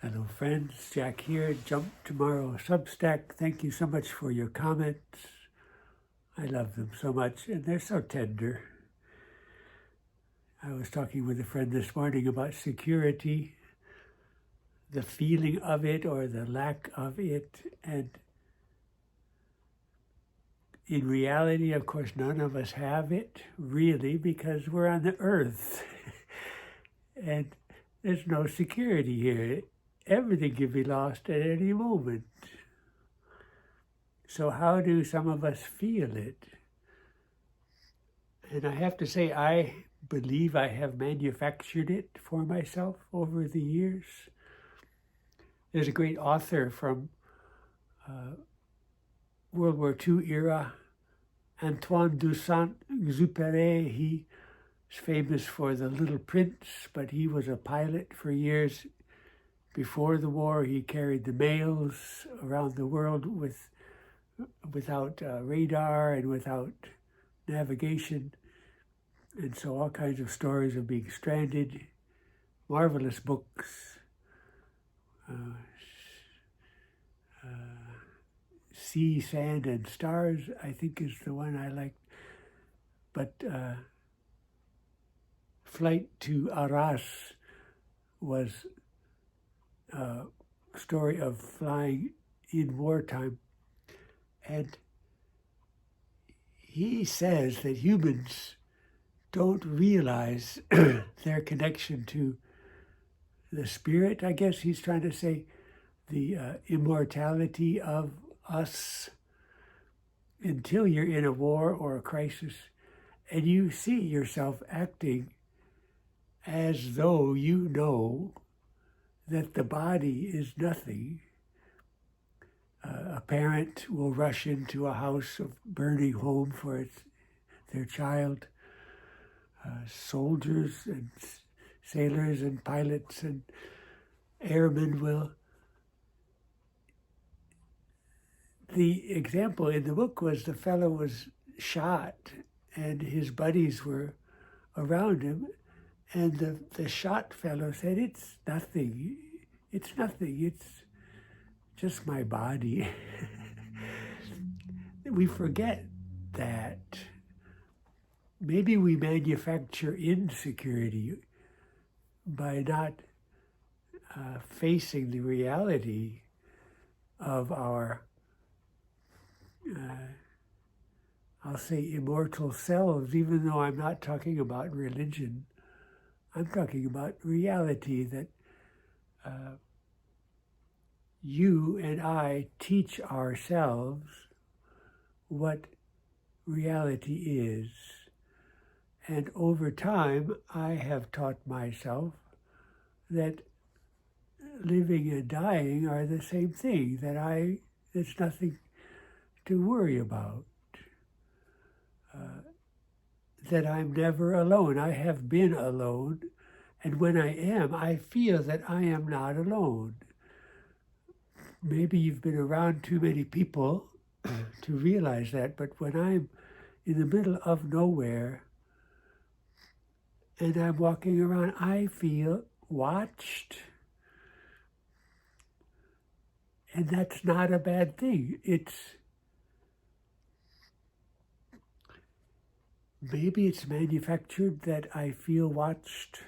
Hello, friends. Jack here. Jump Tomorrow Substack. Thank you so much for your comments. I love them so much, and they're so tender. I was talking with a friend this morning about security, the feeling of it or the lack of it. And in reality, of course, none of us have it really because we're on the earth. And there's no security here. Everything can be lost at any moment. So how do some of us feel it? And I have to say, I believe I have manufactured it for myself over the years. There's a great author from World War II era, Antoine de Saint-Exupéry. He is famous for The Little Prince, but he was a pilot for years. Before the war, he carried the mails around the world without radar and without navigation. And so all kinds of stories of being stranded, marvelous books. Sea, Sand, and Stars, I think, is the one I like. But Flight to Arras was a story of flying in wartime. And he says that humans don't realize their connection to the spirit, I guess he's trying to say, the immortality of us until you're in a war or a crisis and you see yourself acting as though you know that the body is nothing. A parent will rush into a house of burning home for their child. Soldiers and sailors and pilots and airmen will. The example in the book was the fellow was shot and his buddies were around him, and the shot fellow said, it's nothing, it's just my body. We forget that. Maybe we manufacture insecurity by not facing the reality of our, I'll say, immortal selves, even though I'm not talking about religion. I'm talking about reality that you and I teach ourselves what reality is. And over time, I have taught myself that living and dying are the same thing, that there's nothing to worry about, that I'm never alone. I have been alone, and when I am, I feel that I am not alone. Maybe you've been around too many people to realize that, but when I'm in the middle of nowhere, and I'm walking around, I feel watched. And that's not a bad thing. Maybe it's manufactured that I feel watched.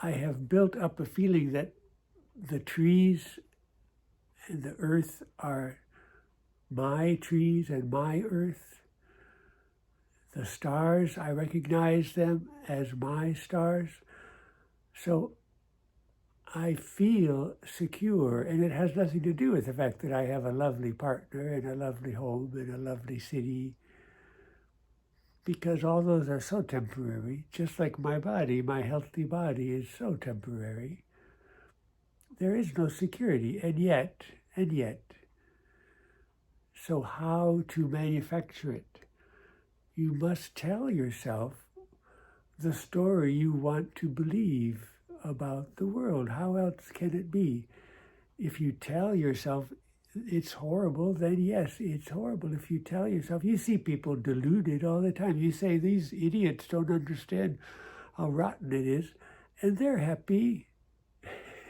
I have built up a feeling that the trees and the earth are my trees and my earth. The stars, I recognize them as my stars. So I feel secure, and it has nothing to do with the fact that I have a lovely partner and a lovely home and a lovely city, because all those are so temporary, just like my body, my healthy body is so temporary. There is no security, and yet. So how to manufacture it? You must tell yourself the story you want to believe about the world. How else can it be? If you tell yourself it's horrible, then yes, it's horrible. If you tell yourself, you see people deluded all the time. You say, these idiots don't understand how rotten it is. and they're happy.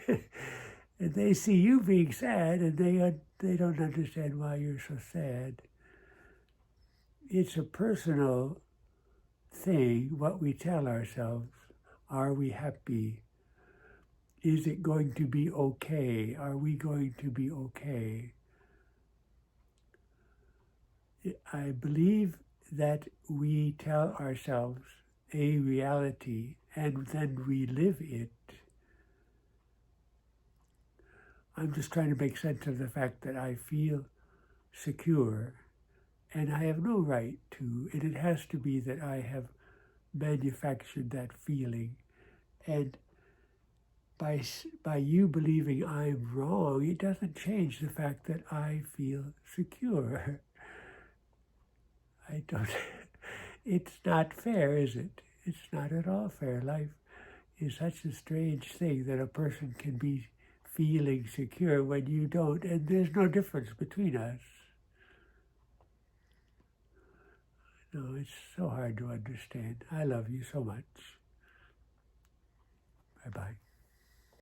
And they see you being sad, and they don't understand why you're so sad. It's a personal thing, what we tell ourselves. Are we happy? Is it going to be okay? Are we going to be okay? I believe that we tell ourselves a reality and then we live it. I'm just trying to make sense of the fact that I feel secure and I have no right to, and it has to be that I have manufactured that feeling. And by you believing I'm wrong, it doesn't change the fact that I feel secure. I don't, it's not fair, is it? It's not at all fair. Life is such a strange thing that a person can be feeling secure when you don't, and there's no difference between us. No, it's so hard to understand. I love you so much. Bye-bye.